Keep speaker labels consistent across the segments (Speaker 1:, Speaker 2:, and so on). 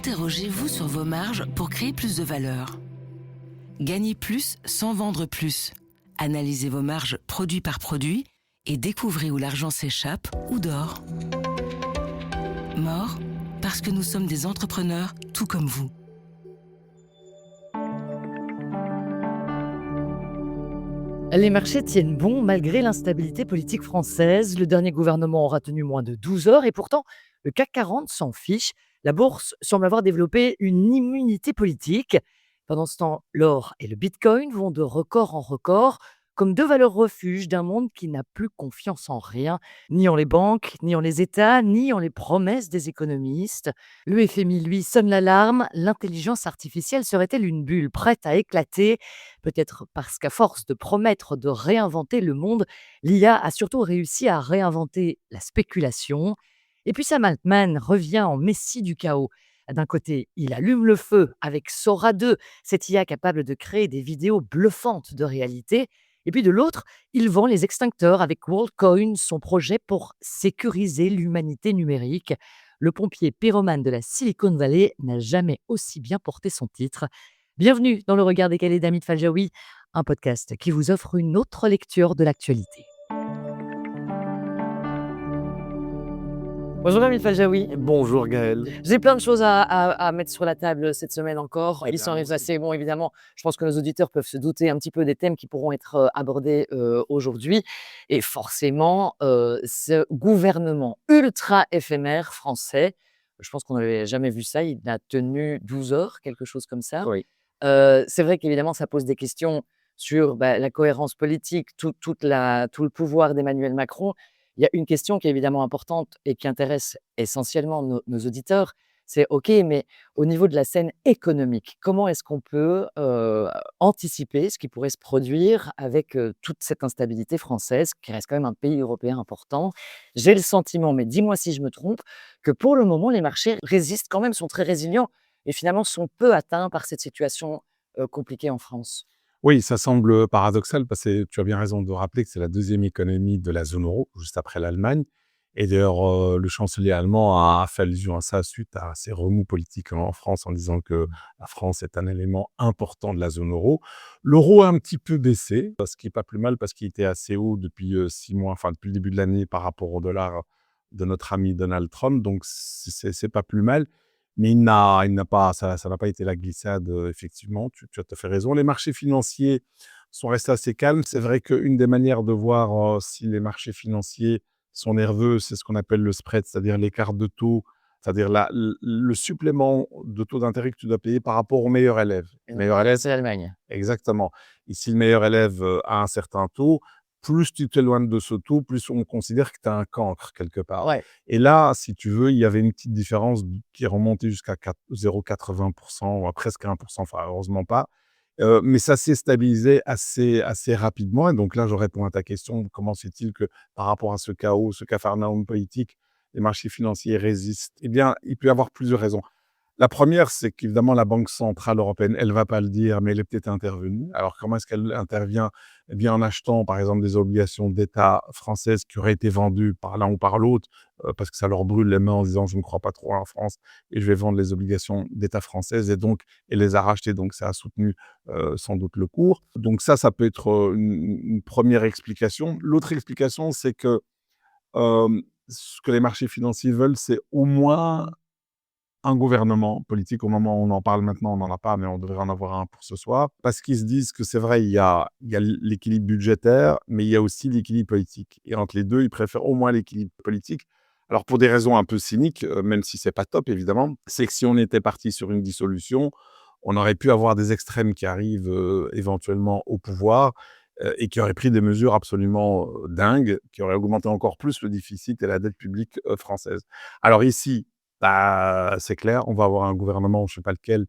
Speaker 1: Interrogez-vous sur vos marges pour créer plus de valeur. Gagnez plus sans vendre plus. Analysez vos marges produit par produit et découvrez où l'argent s'échappe ou dort. Mort, parce que nous sommes des entrepreneurs tout comme vous.
Speaker 2: Les marchés tiennent bon malgré l'instabilité politique française. Le dernier gouvernement aura tenu moins de 12 heures et pourtant, le CAC 40 s'en fiche. La bourse semble avoir développé une immunité politique. Pendant ce temps, l'or et le bitcoin vont de record en record, comme deux valeurs refuges d'un monde qui n'a plus confiance en rien, ni en les banques, ni en les États, ni en les promesses des économistes. Le FMI, lui, sonne l'alarme. L'intelligence artificielle serait-elle une bulle prête à éclater? Peut-être parce qu'à force de promettre de réinventer le monde, l'IA a surtout réussi à réinventer la spéculation. Et puis Sam Altman revient en messie du chaos. D'un côté, il allume le feu avec Sora 2, cette IA capable de créer des vidéos bluffantes de réalité. Et puis de l'autre, il vend les extincteurs avec WorldCoin, son projet pour sécuriser l'humanité numérique. Le pompier pyromane de la Silicon Valley n'a jamais aussi bien porté son titre. Bienvenue dans Le Regard décalé d'Hamid Faljaoui, un podcast qui vous offre une autre lecture de l'actualité. Bonjour Hamid Faljaoui.
Speaker 3: Bonjour Gaël.
Speaker 2: J'ai plein de choses à mettre sur la table cette semaine encore.
Speaker 3: Ouais,
Speaker 2: Il s'en
Speaker 3: clairement,
Speaker 2: est passé, bon évidemment, je pense que nos auditeurs peuvent se douter un petit peu des thèmes qui pourront être abordés aujourd'hui. Et forcément, ce gouvernement ultra éphémère français, je pense qu'on n'avait jamais vu ça, il a tenu 12 heures, quelque chose comme ça.
Speaker 3: Oui.
Speaker 2: C'est vrai qu'évidemment, ça pose des questions sur la cohérence politique, tout le pouvoir d'Emmanuel Macron. Il y a une question qui est évidemment importante et qui intéresse essentiellement nos auditeurs, c'est OK, mais au niveau de la scène économique, comment est-ce qu'on peut anticiper ce qui pourrait se produire avec toute cette instabilité française, qui reste quand même un pays européen important? J'ai le sentiment, mais dis-moi si je me trompe, que pour le moment, les marchés résistent quand même, sont très résilients et finalement sont peu atteints par cette situation compliquée en France.
Speaker 3: Oui, ça semble paradoxal parce que tu as bien raison de rappeler que c'est la deuxième économie de la zone euro, juste après l'Allemagne. Et d'ailleurs, le chancelier allemand a fait allusion à ça suite à ces remous politiques en France en disant que la France est un élément important de la zone euro. L'euro a un petit peu baissé, ce qui n'est pas plus mal parce qu'il était assez haut depuis 6 mois, enfin depuis le début de l'année par rapport au dollar de notre ami Donald Trump. Donc, c'est pas plus mal. Mais il n'a pas, ça n'a pas été la glissade, effectivement, tu as tout à fait raison. Les marchés financiers sont restés assez calmes. C'est vrai qu'une des manières de voir si les marchés financiers sont nerveux, c'est ce qu'on appelle le spread, c'est-à-dire l'écart de taux, c'est-à-dire le supplément de taux d'intérêt que tu dois payer par rapport au meilleur élève. Le meilleur élève,
Speaker 2: C'est l'Allemagne.
Speaker 3: exactement. Ici, le meilleur élève a un certain taux. Plus tu t'éloignes de ce taux, plus on considère que tu as un cancre quelque part.
Speaker 2: Ouais.
Speaker 3: Et là, si tu veux, il y avait une petite différence qui est remontée jusqu'à 0,80% ou à presque 1%, enfin heureusement pas. Mais ça s'est stabilisé assez rapidement. Et donc là, je réponds à ta question, comment se fait-il que par rapport à ce chaos, ce capharnaüm politique, les marchés financiers résistent? Eh bien, il peut y avoir plusieurs raisons. La première, c'est qu'évidemment, la Banque centrale européenne, elle ne va pas le dire, mais elle est peut-être intervenue. Alors, comment est-ce qu'elle intervient? Eh bien, en achetant, par exemple, des obligations d'État françaises qui auraient été vendues par l'un ou par l'autre, parce que ça leur brûle les mains en disant «je ne crois pas trop en France et je vais vendre les obligations d'État françaises» et donc elle les a rachetées, donc ça a soutenu sans doute le cours. Donc ça peut être une première explication. L'autre explication, c'est que ce que les marchés financiers veulent, c'est au moins un gouvernement politique. Au moment où on en parle maintenant, on n'en a pas, mais on devrait en avoir un pour ce soir. Parce qu'ils se disent que c'est vrai, il y a l'équilibre budgétaire, mais il y a aussi l'équilibre politique. Et entre les deux, ils préfèrent au moins l'équilibre politique. Alors, pour des raisons un peu cyniques, même si c'est pas top, évidemment, c'est que si on était parti sur une dissolution, on aurait pu avoir des extrêmes qui arrivent éventuellement au pouvoir et qui auraient pris des mesures absolument dingues, qui auraient augmenté encore plus le déficit et la dette publique française. Alors ici, bah, c'est clair, on va avoir un gouvernement, je ne sais pas lequel,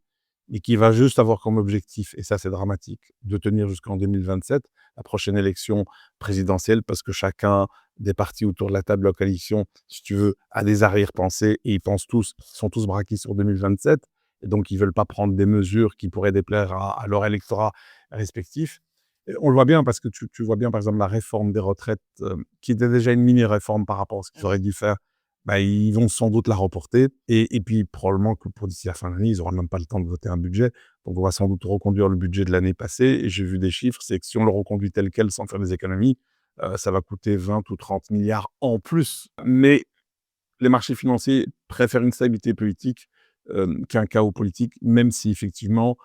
Speaker 3: mais qui va juste avoir comme objectif, et ça c'est dramatique, de tenir jusqu'en 2027, la prochaine élection présidentielle, parce que chacun des partis autour de la table de la coalition, si tu veux, a des arrière-pensées, et ils pensent tous, ils sont tous braqués sur 2027, et donc ils ne veulent pas prendre des mesures qui pourraient déplaire à leur électorat respectif. Et on le voit bien parce que tu vois bien, par exemple, la réforme des retraites, qui était déjà une mini-réforme par rapport à ce qu'ils auraient dû faire bah, ils vont sans doute la reporter et puis probablement que pour d'ici la fin de l'année, ils n'auront même pas le temps de voter un budget. Donc on va sans doute reconduire le budget de l'année passée et j'ai vu des chiffres, c'est que si on le reconduit tel quel sans faire des économies, ça va coûter 20 ou 30 milliards en plus. Mais les marchés financiers préfèrent une stabilité politique, qu'un chaos politique, même si effectivement,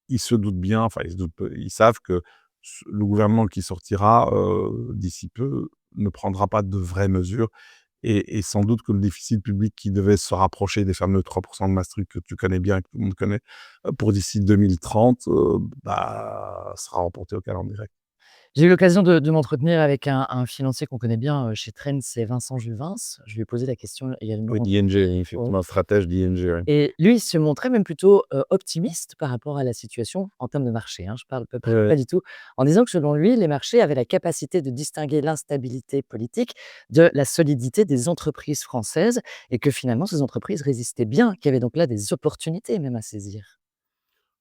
Speaker 3: ils se doutent bien, enfin ils savent que le gouvernement qui sortira, d'ici peu, ne prendra pas de vraies mesures et sans doute que le déficit public qui devait se rapprocher des fameux 3% de Maastricht que tu connais bien, que tout le monde connaît, pour d'ici 2030, bah, sera reporté au calendrier grec.
Speaker 2: J'ai eu l'occasion de m'entretenir avec un financier qu'on connaît bien, chez Trend, c'est Vincent Juvins. Je lui ai posé la question
Speaker 3: Oui,
Speaker 2: également.
Speaker 3: d'ING,
Speaker 2: Oh.
Speaker 3: effectivement, stratège d'ING, ouais.
Speaker 2: Et lui, il se montrait même plutôt, optimiste par rapport à la situation en termes de marché, hein. Je parle
Speaker 3: Ouais, ouais.
Speaker 2: pas du tout, en disant que selon lui, les marchés avaient la capacité de distinguer l'instabilité politique de la solidité des entreprises françaises et que finalement ces entreprises résistaient bien, qu'il y avait donc là des opportunités même à saisir.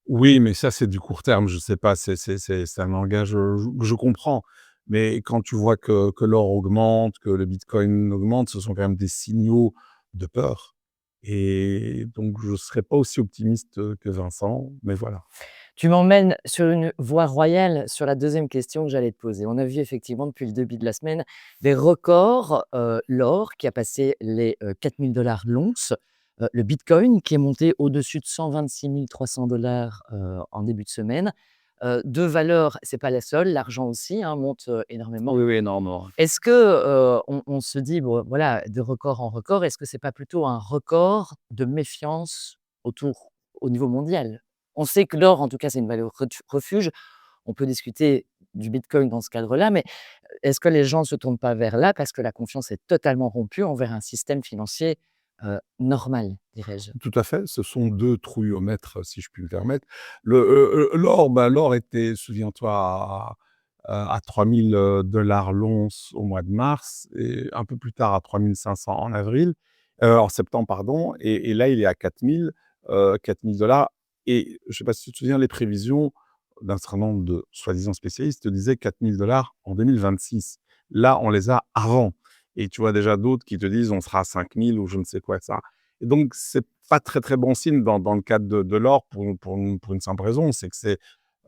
Speaker 3: Oui, mais ça, c'est du court terme, je sais pas, c'est un langage, je comprends. Mais quand tu vois que l'or augmente, que le bitcoin augmente, ce sont quand même des signaux de peur et donc je ne serais pas aussi optimiste, que Vincent, mais voilà.
Speaker 2: Tu m'emmènes sur une voie royale sur la deuxième question que j'allais te poser. On a vu effectivement depuis le début de la semaine des records, l'or qui a passé les, 4 000 l'once, le bitcoin qui est monté au-dessus de 126 300 en début de semaine. 2 valeurs, c'est pas la seule, l'argent aussi, hein, monte, énormément.
Speaker 3: Oui, oui, énormément.
Speaker 2: Est-ce que, on se dit, bon, voilà, de record en record, est-ce que c'est pas plutôt un record de méfiance au niveau mondial? On sait que l'or, en tout cas, c'est une valeur refuge. On peut discuter du bitcoin dans ce cadre-là, mais est-ce que les gens ne se tournent pas vers là parce que la confiance est totalement rompue envers un système financier, normal, dirais-je?
Speaker 3: Tout à fait, ce sont 2 trouillomètres, si je puis me permettre. L'or, bah, l'or était, souviens-toi, à 3 000 l'once au mois de mars et un peu plus tard à 3 500 en avril, en septembre, pardon et là, il est à 4 000 et je ne sais pas si tu te souviens, les prévisions d'un certain nombre de soi-disant spécialistes te disaient 4 000 en 2026. Là, on les a avant et tu vois déjà d'autres qui te disent: «On sera à 5 000» ou je ne sais quoi ça. Et donc, c'est pas très, très bon signe dans le cadre de l'or pour une simple raison, c'est que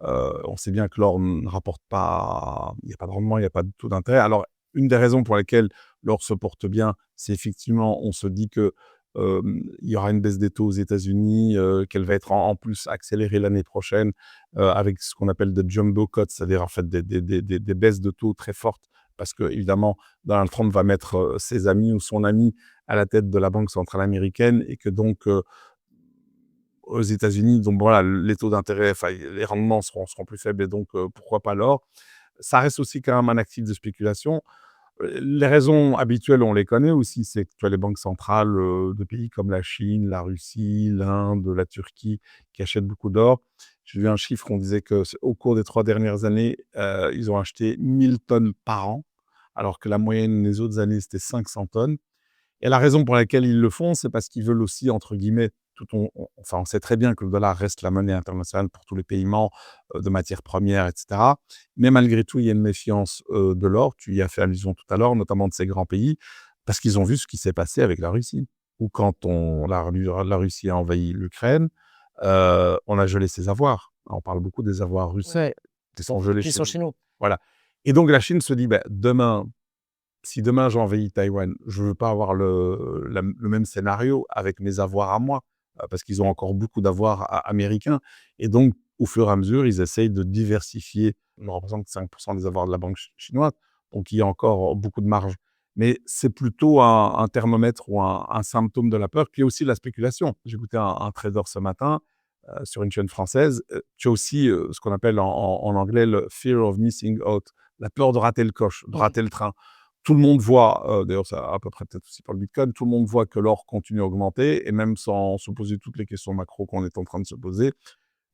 Speaker 3: on sait bien que l'or ne rapporte pas, il y a pas de rendement, il y a pas de taux d'intérêt. Alors, une des raisons pour lesquelles l'or se porte bien, c'est effectivement, on se dit que, il y aura une baisse des taux aux États-Unis, qu'elle va être en plus accélérée l'année prochaine, avec ce qu'on appelle des jumbo cuts, c'est-à-dire en fait des baisses de taux très fortes parce qu'évidemment, Donald Trump va mettre, ses amis ou son ami à la tête de la Banque centrale américaine et que donc, aux États-Unis, donc voilà, les taux d'intérêt, enfin, les rendements seront plus faibles et donc, pourquoi pas l'or? Ça reste aussi quand même un actif de spéculation. Les raisons habituelles, on les connaît aussi, c'est que tu as les banques centrales, de pays comme la Chine, la Russie, l'Inde, la Turquie, qui achètent beaucoup d'or. J'ai vu un chiffre, on disait que au cours des 3 dernières années, ils ont acheté 1 000 tonnes par an, alors que la moyenne des autres années, c'était 500 tonnes. Et la raison pour laquelle ils le font, c'est parce qu'ils veulent aussi, entre guillemets, tout enfin, on sait très bien que le dollar reste la monnaie internationale pour tous les paiements, de matières premières et cetera. Mais malgré tout, il y a une méfiance, de l'or. Tu y as fait allusion tout à l'heure, notamment de ces grands pays, parce qu'ils ont vu ce qui s'est passé avec la Russie. Ou quand la Russie a envahi l'Ukraine, on a gelé ses avoirs. On parle beaucoup des avoirs russes
Speaker 2: Ouais,
Speaker 3: qui sont gelés
Speaker 2: qui
Speaker 3: chez
Speaker 2: sont
Speaker 3: nous.
Speaker 2: chez nous.
Speaker 3: Voilà. Et donc la Chine se dit: «Bah, demain, si demain j'envahis Taïwan, je veux pas avoir le même scénario avec mes avoirs à moi, parce qu'ils ont encore beaucoup d'avoirs américains et donc au fur et à mesure, ils essayent de diversifier. On représente 5% des avoirs de la banque chinoise, donc il y a encore beaucoup de marge. Mais c'est plutôt un thermomètre ou un symptôme de la peur, puis aussi la spéculation. J'ai écouté un trader ce matin, sur une chaîne française. Tu as aussi, ce qu'on appelle en anglais le fear of missing out, la peur de rater le coche, de rater le train. Tout le monde voit, d'ailleurs ça à peu près peut-être aussi pour le bitcoin, tout le monde voit que l'or continue à augmenter et même sans se poser toutes les questions macro qu'on est en train de se poser,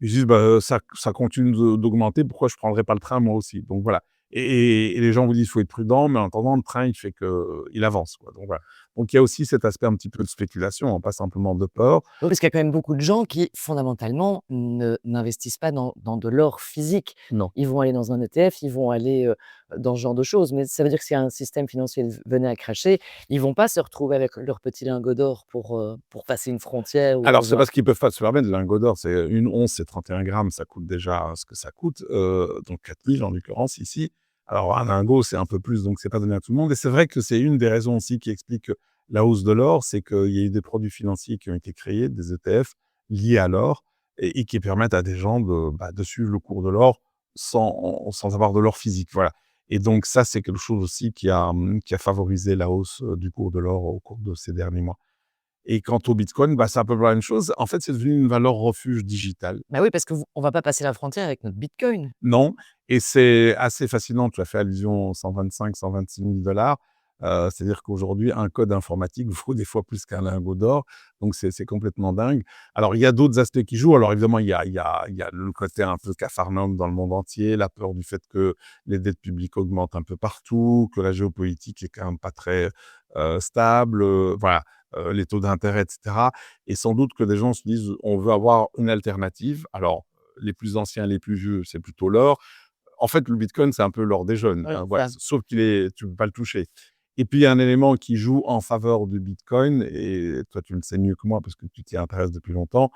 Speaker 3: ils disent: «Bah, ça continue d'augmenter, pourquoi je ne prendrais pas le train moi aussi?» Donc voilà et les gens vous disent: «Il faut être prudent», mais en attendant le train il fait qu'il avance quoi, donc voilà. Donc il y a aussi cet aspect un petit peu de spéculation, hein, pas simplement de peur.
Speaker 2: Oui, parce qu'il y a quand même beaucoup de gens qui, fondamentalement, n'investissent pas dans de l'or physique.
Speaker 3: Non.
Speaker 2: Ils vont aller dans un ETF, ils vont aller, dans ce genre de choses. Mais ça veut dire que si un système financier venait à cracher, ils vont pas se retrouver avec leur petit lingot d'or pour passer une frontière ou
Speaker 3: Alors,
Speaker 2: dans
Speaker 3: c'est
Speaker 2: un
Speaker 3: parce qu'ils peuvent pas se permettre. Le lingot d'or, c'est une once, c'est 31 grammes, ça coûte déjà ce que ça coûte, donc 4 000 en l'occurrence ici. Alors un lingot, c'est un peu plus, donc c'est pas donné à tout le monde et c'est vrai que c'est une des raisons aussi qui explique, la hausse de l'or, c'est qu'il y a eu des produits financiers qui ont été créés, des ETF liés à l'or et qui permettent à des gens de suivre le cours de l'or sans avoir de l'or physique, voilà et donc ça, c'est quelque chose aussi qui a favorisé la hausse, du cours de l'or au cours de ces derniers mois. Et quant au bitcoin, c'est un peu la même chose. En fait, c'est devenu une valeur refuge digitale.
Speaker 2: bah, oui, parce qu'on va pas passer la frontière avec notre bitcoin.
Speaker 3: Non, et c'est assez fascinant. Tu as fait allusion aux 125 000 $, 126 000 $. C'est-à-dire qu'aujourd'hui, un code informatique vaut des fois plus qu'un lingot d'or. Donc c'est complètement dingue. Alors, il y a d'autres aspects qui jouent. Alors évidemment, il y a le côté un peu capharnaüm dans le monde entier, la peur du fait que les dettes publiques augmentent un peu partout, que la géopolitique est quand même pas très, stable, voilà, les taux d'intérêt et cetera et sans doute que des gens se disent: «On veut avoir une alternative». Alors, les plus anciens, les plus vieux, c'est plutôt l'or. En fait, le bitcoin, c'est un peu l'or des jeunes,
Speaker 2: Oui,
Speaker 3: hein,
Speaker 2: c'est
Speaker 3: voilà,
Speaker 2: ça.
Speaker 3: sauf tu peux pas le toucher et puis il y a un élément qui joue en faveur du bitcoin et toi, tu le sais mieux que moi parce que tu t'y intéresses depuis longtemps,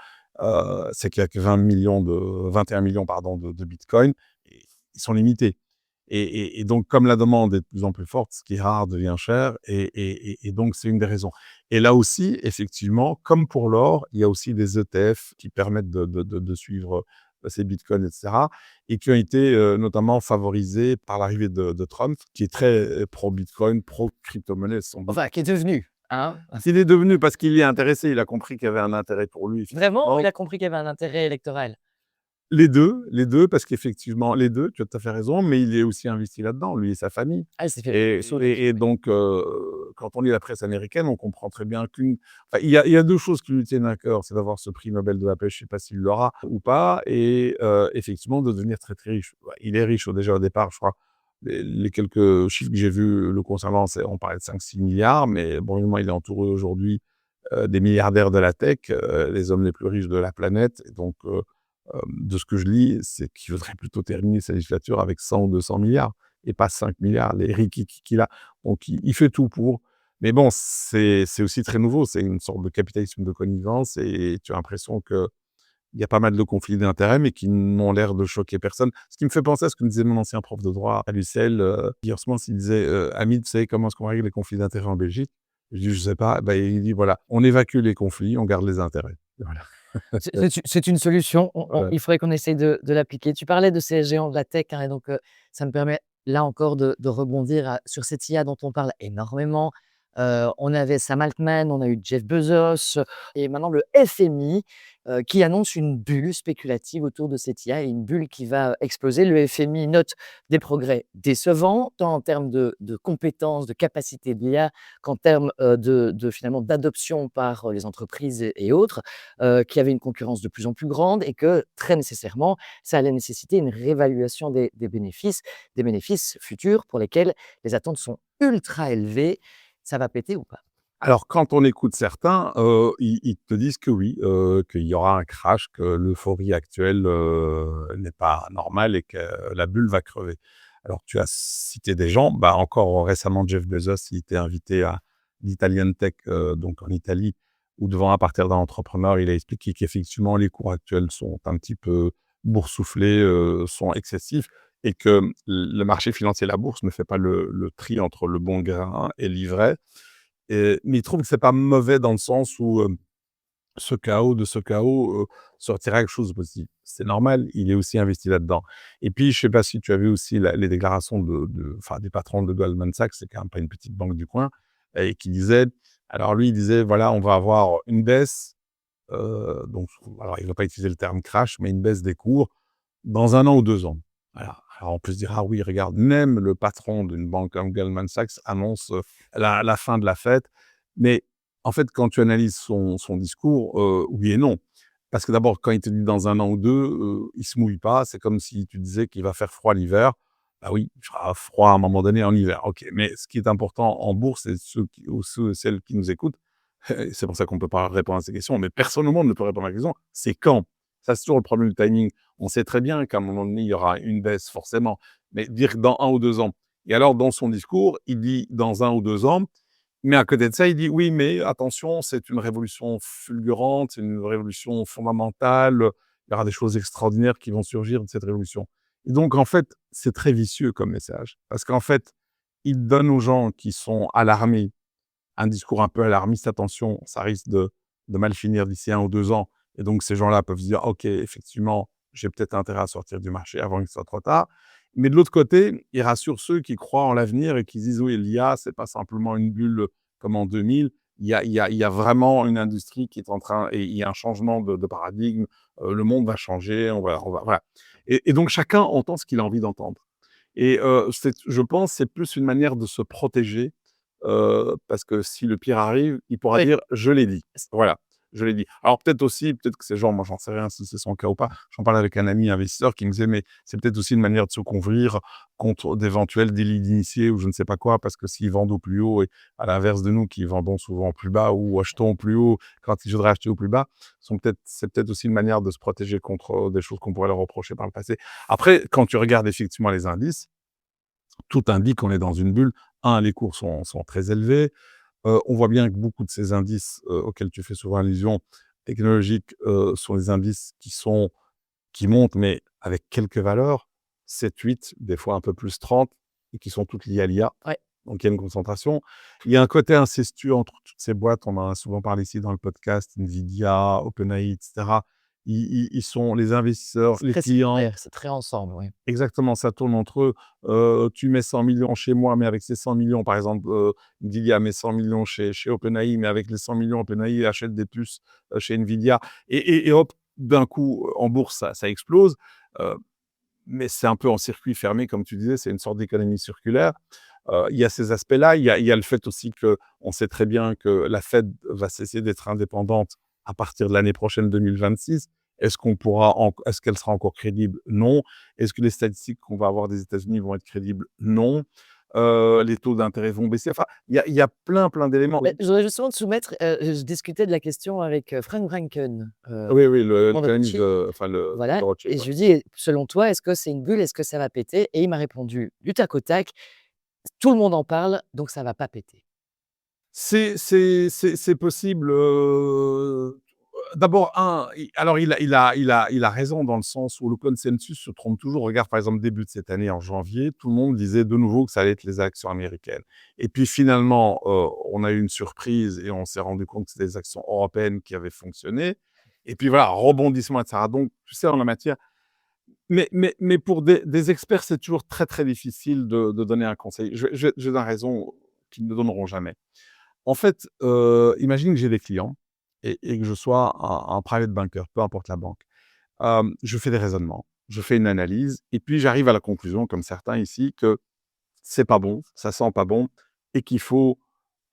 Speaker 3: c'est qu'il y a que 21 millions pardon, de bitcoin et ils sont limités et donc comme la demande est de plus en plus forte, ce qui est rare devient cher et donc c'est une des raisons et là aussi, effectivement, comme pour l'or, il y a aussi des ETF qui permettent de suivre, ces bitcoins et cetera et qui ont été, notamment favorisés par l'arrivée de Trump, qui est très, pro-bitcoin, pro-crypto-monnaie sans doute.
Speaker 2: Enfin, qui est devenu, hein?
Speaker 3: Il est devenu parce qu'il y est intéressé, il a compris qu'il y avait un intérêt pour lui,
Speaker 2: Vraiment,
Speaker 3: effectivement.
Speaker 2: il a compris qu'il y avait un intérêt électoral?
Speaker 3: Les 2, parce qu'effectivement les 2, tu as tout à fait raison, mais il est aussi investi là-dedans, lui et sa famille
Speaker 2: Ah, il s'est fait
Speaker 3: et
Speaker 2: saouler.
Speaker 3: et donc quand on lit la presse américaine, on comprend très bien il y a 2 choses qui lui tiennent à cœur, c'est d'avoir ce prix Nobel de la paix, je ne sais pas s'il l'aura ou pas et effectivement de devenir très, très riche. Ouais, il est riche déjà au départ, je crois. Les quelques chiffres que j'ai vus le concernant, on parlait de 5-6 milliards, mais bon, évidemment, il est entouré aujourd'hui, des milliardaires de la tech, les hommes les plus riches de la planète et donc de ce que je lis, c'est qu'il voudrait plutôt terminer sa législature avec 100 ou 200 milliards et pas 5 milliards, les rikiki qu'il a. Donc il fait tout pour. Mais bon, c'est aussi très nouveau, c'est une sorte de capitalisme de connivence et tu as l'impression qu'il y a pas mal de conflits d'intérêts, mais qui n'ont l'air de choquer personne. Ce qui me fait penser à ce que me disait mon ancien prof de droit à l'UCL, hier soir, il disait: «Hamid, tu sais comment est-ce qu'on règle les conflits d'intérêts en Belgique?» Je dis: «Je sais pas». Il dit: «Voilà, on évacue les conflits, on garde les intérêts». Voilà.
Speaker 2: C'est une solution.
Speaker 3: Ouais.
Speaker 2: Il faudrait qu'on essaye de l'appliquer. Tu parlais de ces géants de la tech, hein, et donc ça me permet, là encore, de rebondir sur cette IA dont on parle énormément. On avait Sam Altman, on a eu Jeff Bezos, et maintenant le FMI, qui annonce une bulle spéculative autour de cette IA et une bulle qui va exploser. Le FMI note des progrès décevants, tant en termes de compétences, de capacité de l'IA, qu'en termes finalement d'adoption par les entreprises et autres, qu'il y avait une concurrence de plus en plus grande et que très nécessairement, ça allait nécessiter une réévaluation des bénéfices futurs pour lesquels les attentes sont ultra élevées. Ça va péter ou pas?
Speaker 3: Alors, quand on écoute certains, ils te disent que oui, qu'il y aura un crash, que l'euphorie actuelle, n'est pas normale et que la bulle va crever. Alors, tu as cité des gens, encore récemment, Jeff Bezos, il était invité à l'Italian Tech, donc en Italie, où devant un parterre d'entrepreneurs, il a expliqué qu'effectivement, les cours actuels sont un petit peu boursouflés, sont excessifs et que le marché financier, la bourse, ne fait pas le tri entre le bon grain et l'ivraie mais il trouve que c'est pas mauvais dans le sens où, de ce chaos, sortira quelque chose de positif. C'est normal, il est aussi investi là-dedans et puis je sais pas si tu as vu aussi les déclarations des patrons de Goldman Sachs, c'est quand même pas une petite banque du coin et qui disait alors lui, il disait: «Voilà, on va avoir une baisse», donc alors il va pas utiliser le terme crash, mais une baisse des cours dans 1 an ou 2 ans. Voilà. Alors on peut se dire: «Ah oui, regarde, même le patron d'une banque comme Goldman Sachs annonce, la fin de la fête». Mais en fait, quand tu analyses son discours, oui et non. Parce que d'abord, quand il te dit dans 1 an ou 2, il se mouille pas. C'est comme si tu disais qu'il va faire froid l'hiver. Bah oui, il fera froid à un moment donné en hiver. OK, mais ce qui est important en bourse et ceux et celles qui nous écoutent, c'est pour ça qu'on ne peut pas répondre à ces questions, mais personne au monde ne peut répondre à la question, c'est quand? Ça, c'est toujours le problème du timing. On sait très bien qu'à un moment donné, il y aura une baisse forcément, mais dire dans 1 ou 2 ans. Et alors dans son discours, il dit dans 1 ou 2 ans, mais à côté de ça, il dit: «Oui, mais attention, c'est une révolution fulgurante, c'est une révolution fondamentale, il y aura des choses extraordinaires qui vont surgir de cette révolution». Et donc en fait, c'est très vicieux comme message parce qu'en fait, il donne aux gens qui sont alarmés un discours un peu alarmiste: «Attention, ça risque de mal finir d'ici 1 ou 2 ans», et donc ces gens-là peuvent se dire: «OK, effectivement, j'ai peut-être intérêt à sortir du marché avant qu'il soit trop tard». Mais de l'autre côté, il rassure ceux qui croient en l'avenir et qui disent: «Oui, l'IA, c'est pas simplement une bulle comme en 2000. Il y a vraiment une industrie qui est en train et il y a un changement de paradigme, le monde va changer, on va» voilà. Et donc chacun entend ce qu'il a envie d'entendre. Et je pense, c'est plus une manière de se protéger, parce que si le pire arrive, il pourra
Speaker 2: Oui.
Speaker 3: dire: «Je l'ai dit». Voilà, je l'ai dit. Alors peut-être aussi, peut-être que ces gens, moi j'en sais rien si c'est son cas ou pas. J'en parlais avec un ami investisseur qui me disait: «Mais c'est peut-être aussi une manière de se couvrir contre d'éventuels délits d'initiés ou je ne sais pas quoi, parce que s'ils vendent au plus haut et à l'inverse de nous qui vendons souvent au plus bas ou achetons au plus haut quand il faudrait acheter au plus bas, c'est peut-être aussi une manière de se protéger contre, des choses qu'on pourrait leur reprocher par le passé». Après, quand tu regardes effectivement les indices, tout indique qu'on est dans une bulle. Les cours sont très élevés. On voit bien que beaucoup de ces indices, auxquels tu fais souvent allusion, technologiques, sont des indices qui montent, mais avec quelques valeurs, 7, 8, des fois un peu plus 30, et qui sont toutes liées à l'IA.
Speaker 2: Ouais.
Speaker 3: Donc il y a une concentration. Il y a un côté incestueux entre toutes ces boîtes, on en a souvent parlé ici dans le podcast, Nvidia, OpenAI et cetera. Ils sont les investisseurs,
Speaker 2: C'est
Speaker 3: les
Speaker 2: très
Speaker 3: clients.
Speaker 2: similaire, c'est très ensemble, oui.
Speaker 3: Exactement, ça tourne entre eux. Tu mets 100 millions chez moi, mais avec ces 100 millions, par exemple, Nvidia met 100 millions chez OpenAI, mais avec les 100 millions, OpenAI achète des puces, chez Nvidia et hop, d'un coup, en bourse, ça explose. Heu, mais c'est un peu en circuit fermé, comme tu disais, c'est une sorte d'économie circulaire. Il y a ces aspects-là. Il y a le fait aussi qu'on sait très bien que la Fed va cesser d'être indépendante à partir de l'année prochaine 2026. Est-ce qu'elle sera encore crédible? Non. Est-ce que les statistiques qu'on va avoir des États-Unis vont être crédibles? Non. Les taux d'intérêt vont baisser. Enfin, il y a plein d'éléments.
Speaker 2: Mais je voudrais justement te soumettre, je discutais de la question avec, Frank Wranken,
Speaker 3: Oui, oui, le
Speaker 2: fonds de
Speaker 3: l'économiste
Speaker 2: Rothschild,
Speaker 3: de enfin
Speaker 2: voilà,
Speaker 3: de Rothschild,
Speaker 2: et
Speaker 3: ouais.
Speaker 2: je lui dis: «Selon toi, est-ce que c'est une bulle? Est-ce que ça va péter?» Et il m'a répondu du tac au tac: «Tout le monde en parle, donc ça va pas péter».
Speaker 3: C'est possible, d'abord il a raison dans le sens où le consensus se trompe toujours. Regarde, par exemple, début de cette année, en janvier, tout le monde disait de nouveau que ça allait être les actions américaines et puis finalement, on a eu une surprise et on s'est rendu compte que c'était les actions européennes qui avaient fonctionné et puis voilà, rebondissement et cetera. Donc tu sais, en la matière mais pour des experts, c'est toujours très, très difficile de donner un conseil. Je vais donner raison qu'ils ne donneront jamais. En fait, imagine que j'ai des clients et que je sois un private banker, peu importe la banque. Je fais des raisonnements, je fais une analyse et puis j'arrive à la conclusion, comme certains ici, que c'est pas bon, ça sent pas bon et qu'il faut,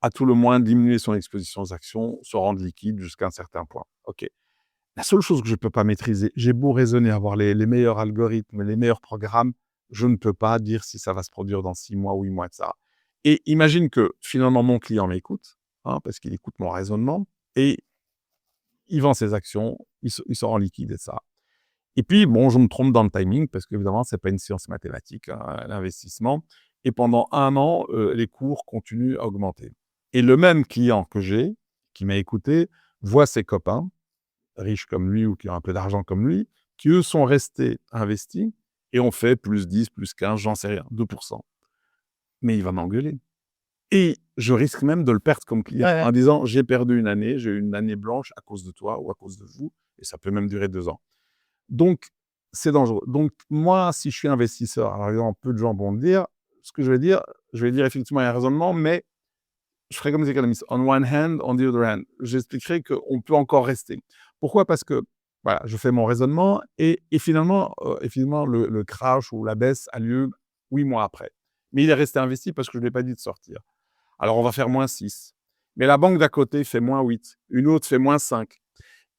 Speaker 3: à tout le moins, diminuer son exposition aux actions, se rendre liquide jusqu'à un certain point. OK. La seule chose que je ne peux pas maîtriser, j'ai beau raisonner, avoir les meilleurs algorithmes, les meilleurs programmes, je ne peux pas dire si ça va se produire dans 6 mois, 8 mois et cetera. Et imagine que finalement mon client m'écoute, hein, parce qu'il écoute mon raisonnement et il vend ses actions, il se rend liquide et ça. Et puis bon, je me trompe dans le timing parce qu'évidemment, c'est pas une science mathématique, hein, l'investissement et pendant 1 an, les cours continuent à augmenter. Et le même client que j'ai, qui m'a écouté, voit ses copains riches comme lui ou qui ont un peu d'argent comme lui, qui eux sont restés investis et ont fait +10, +15, j'en sais rien, 2%. Mais il va m'engueuler et je risque même de le perdre comme
Speaker 2: Ouais,
Speaker 3: client
Speaker 2: ouais.
Speaker 3: en disant: «J'ai perdu une année, j'ai eu une année blanche à cause de toi ou à cause de vous» et ça peut même durer 2 ans. Donc c'est dangereux. Donc moi, si je suis investisseur, alors évidemment, peu de gens vont me dire, ce que je vais dire effectivement il y a un raisonnement, mais je ferai comme les économistes. On one hand, on the other hand. J'expliquerai qu'on peut encore rester. Pourquoi? Parce que, voilà, je fais mon raisonnement et finalement le crash ou la baisse a lieu 8 mois après. Mais il est resté investi parce que je ne lui ai pas dit de sortir. Alors on va faire -6. Mais la banque d'à côté fait -8. Une autre fait -5.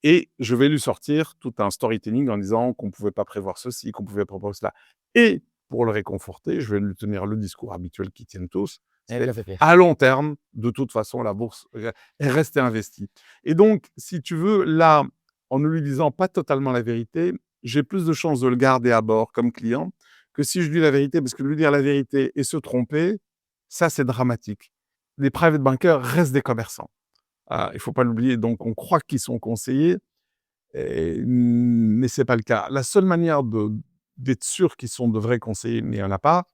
Speaker 3: Et je vais lui sortir tout un storytelling en disant qu'on ne pouvait pas prévoir ceci, qu'on pouvait pas prévoir cela. Et pour le réconforter, je vais lui tenir le discours habituel qu'ils tiennent tous.
Speaker 2: Elle
Speaker 3: C'est
Speaker 2: l'a fait pire.
Speaker 3: à long terme, de toute façon, la bourse est restée investie. Et donc, si tu veux, là, en ne lui disant pas totalement la vérité, j'ai plus de chances de le garder à bord comme client que si je lui dis la vérité, parce que lui dire la vérité et se tromper, ça, c'est dramatique. Les private bankers restent des commerçants. Il ne faut pas l'oublier. Donc, on croit qu'ils sont conseillers, mais ce n'est pas le cas. La seule manière d'être sûr qu'ils sont de vrais conseillers, mais il n'y en a pas,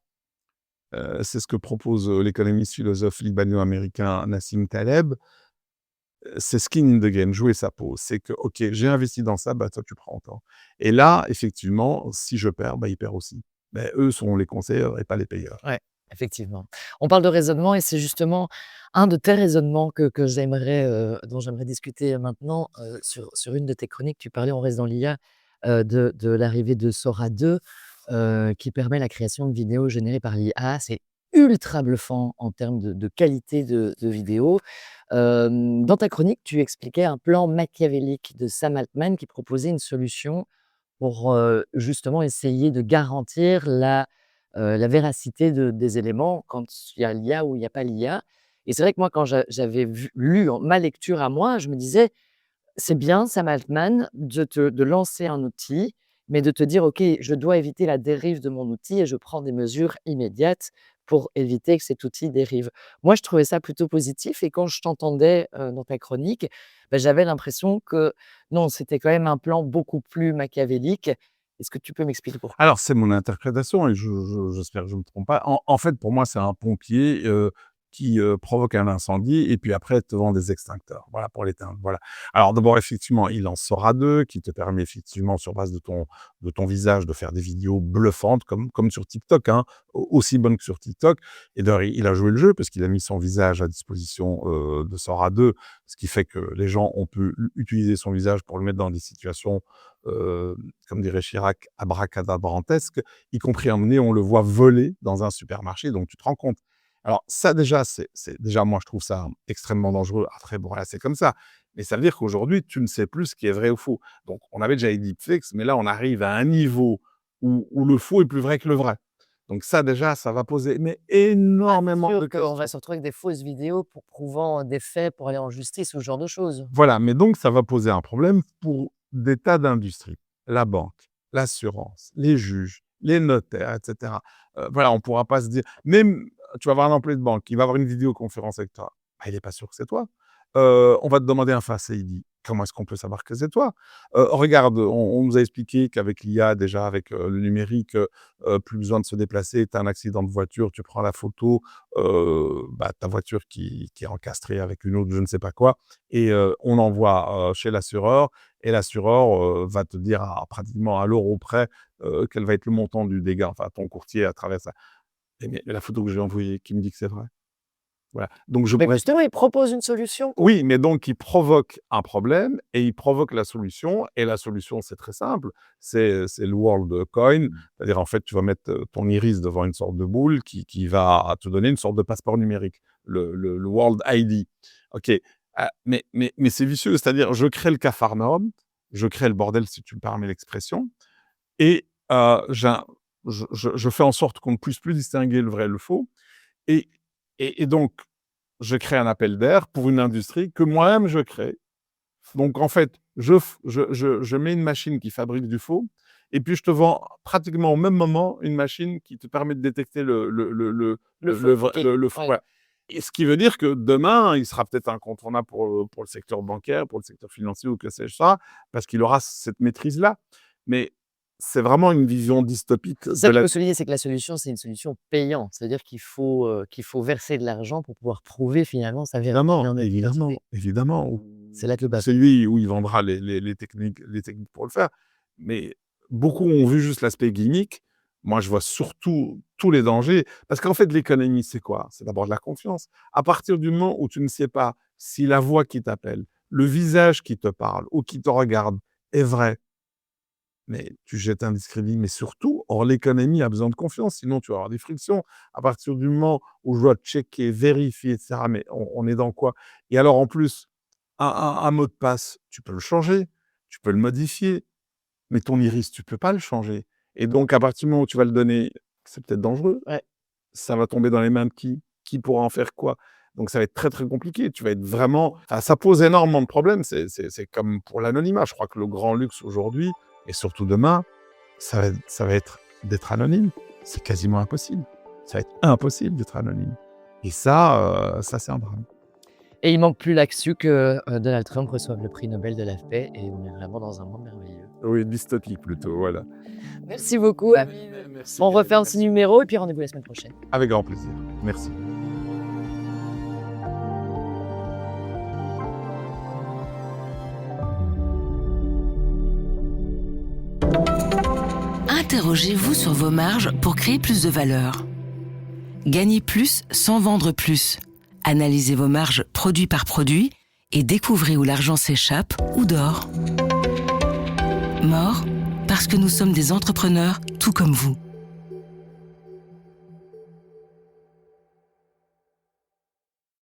Speaker 3: c'est ce que propose l'économiste philosophe libano-américain Nassim Taleb. C'est skin in the game, jouer sa peau. C'est que, OK, j'ai investi dans ça, bah, toi, tu prends autant. Et là, effectivement, si je perds, bah, ils perdent aussi. Mais eux sont les conseillers et pas les payeurs.
Speaker 2: Ouais, effectivement. On parle de raisonnement et c'est justement un de tes raisonnements que j'aimerais, dont j'aimerais discuter maintenant, sur une de tes chroniques. Tu parlais, on reste dans l'IA, de l'arrivée de Sora 2, qui permet la création de vidéos générées par l'IA. C'est ultra bluffant en termes de qualité de vidéo. Dans ta chronique, tu expliquais un plan machiavélique de Sam Altman qui proposait une solution pour, justement essayer de garantir la véracité des éléments quand il y a l'IA ou il y a pas l'IA. Et c'est vrai que moi, quand j'avais lu en ma lecture à moi, je me disais: «C'est bien Sam Altman de lancer un outil, mais de te dire: "OK, je dois éviter la dérive de mon outil et je prends des mesures immédiates pour éviter que cet outil dérive"». Moi, je trouvais ça plutôt positif et quand je t'entendais, dans ta chronique, bah, j'avais l'impression que non, c'était quand même un plan beaucoup plus machiavélique. Est-ce que tu peux m'expliquer pourquoi?
Speaker 3: Alors, c'est mon interprétation et j'espère que je ne me trompe pas. En fait, pour moi, c'est un pompier qui provoque un incendie et puis après te vend des extincteurs. Voilà, pour l'éteindre. Voilà. Alors, d'abord, effectivement, il en sera deux qui te permet effectivement, sur base de ton visage, de faire des vidéos bluffantes comme sur TikTok, hein, aussi bonnes que sur TikTok. Et d'ailleurs, il a joué le jeu parce qu'il a mis son visage à disposition de Sora 2, ce qui fait que les gens ont pu utiliser son visage pour le mettre dans des situations euh, comme dirait Chirac, abracadabrantesque, y compris emmené, on le voit voler dans un supermarché, donc tu te rends compte. Alors ça déjà, déjà moi je trouve ça extrêmement dangereux. Après bon là c'est comme ça, mais ça veut dire qu'aujourd'hui tu ne sais plus ce qui est vrai ou faux. Donc on avait déjà les deepfakes, mais là on arrive à un niveau où le faux est plus vrai que le vrai. Donc ça déjà, ça va poser mais
Speaker 2: Pas
Speaker 3: énormément de
Speaker 2: sûr qu'on va
Speaker 3: questions.
Speaker 2: se retrouver avec des fausses vidéos pour prouvant des faits pour aller en justice ou ce genre de choses.
Speaker 3: Voilà, mais donc ça va poser un problème pour des tas d'industries. La banque, l'assurance, les juges, les notaires, et cetera. Voilà, on ne pourra pas se dire même tu vas voir un employé de banque, il va avoir une vidéoconférence avec toi. Bah, il n'est pas sûr que c'est toi. On va te demander un face ID. Comment est-ce qu'on peut savoir que c'est toi? Regarde, on nous a expliqué qu'avec l'IA, déjà avec, le numérique, plus besoin de se déplacer. Tu as un accident de voiture, tu prends la photo, bah, ta voiture qui est encastrée avec une autre, je ne sais pas quoi et on l'envoie, chez l'assureur et l'assureur, va te dire pratiquement à l'euro près, quel va être le montant du dégât, enfin ton courtier à travers ça. Et mais la photo que j'ai envoyée, qui me dit que c'est vrai? Voilà, donc je
Speaker 2: Mais
Speaker 3: pourrais
Speaker 2: justement, ils proposent une solution pour
Speaker 3: oui, mais donc il provoque un problème et il provoque la solution et la solution, c'est très simple, c'est le World Coin, c'est-à-dire, en fait, tu vas mettre, ton iris devant une sorte de boule qui va te donner une sorte de passeport numérique, le World ID. OK, mais c'est vicieux, c'est-à-dire, je crée le capharnaüm, je crée le bordel, si tu me permets l'expression et j'in je fais en sorte qu'on ne puisse plus distinguer le vrai et le faux et donc je crée un appel d'air pour une industrie que moi-même je crée. Donc en fait, je mets une machine qui fabrique du faux et puis je te vends pratiquement au même moment une machine qui te permet de détecter
Speaker 2: le faux. OK,
Speaker 3: le faux.
Speaker 2: ouais.
Speaker 3: Voilà. Et ce qui veut dire que demain, il sera peut-être incontournable pour le secteur bancaire, pour le secteur financier ou que sais-je ça, parce qu'il aura cette maîtrise-là. Mais c'est vraiment une vision dystopique
Speaker 2: C'est ça
Speaker 3: de
Speaker 2: qu'il
Speaker 3: la
Speaker 2: faut souligner, c'est que la solution, c'est une solution payante. C'est-à-dire qu'il faut verser de l'argent pour pouvoir prouver finalement sa
Speaker 3: évidemment,
Speaker 2: véracité.
Speaker 3: évidemment.
Speaker 2: C'est là que le bas
Speaker 3: C'est lui où il vendra les techniques pour le faire. Mais beaucoup ont vu juste l'aspect gimmick. Moi, je vois surtout tous les dangers. Parce qu'en fait, l'économie, c'est quoi? C'est d'abord de la confiance. À partir du moment où tu ne sais pas si la voix qui t'appelle, le visage qui te parle ou qui te regarde est vrai, mais tu jettes un discrédit. Mais surtout, or, l'économie a besoin de confiance, sinon tu vas avoir des frictions. À partir du moment où je dois checker, vérifier, etc. Mais on est dans quoi? Et alors, en plus, un mot de passe, tu peux le changer, tu peux le modifier, mais ton iris, tu peux pas le changer. Et donc, à partir du moment où tu vas le donner c'est peut-être dangereux.
Speaker 2: Ouais.
Speaker 3: Ça va tomber dans les mains de qui? Qui pourra en faire quoi? Donc ça va être très, très compliqué. Tu vas être vraiment ça pose énormément de problèmes. C'est comme pour l'anonymat. Je crois que le grand luxe aujourd'hui et surtout demain, ça va être d'être anonyme. C'est quasiment impossible. Ça va être impossible d'être anonyme et ça c'est un drame.
Speaker 2: Et il manque plus là-dessus que, Donald Trump reçoive le prix Nobel de la paix et on est vraiment dans un monde merveilleux.
Speaker 3: Oui, dystopique plutôt, voilà.
Speaker 2: Merci beaucoup, Amine.
Speaker 3: Merci.
Speaker 2: On refait un petit numéro et puis rendez-vous la semaine prochaine.
Speaker 3: Avec grand plaisir. Merci.
Speaker 1: Interrogez-vous sur vos marges pour créer plus de valeur. Gagnez plus sans vendre plus. Analysez vos marges produit par produit et découvrez où l'argent s'échappe ou dort. Mort, parce que nous sommes des entrepreneurs tout comme vous.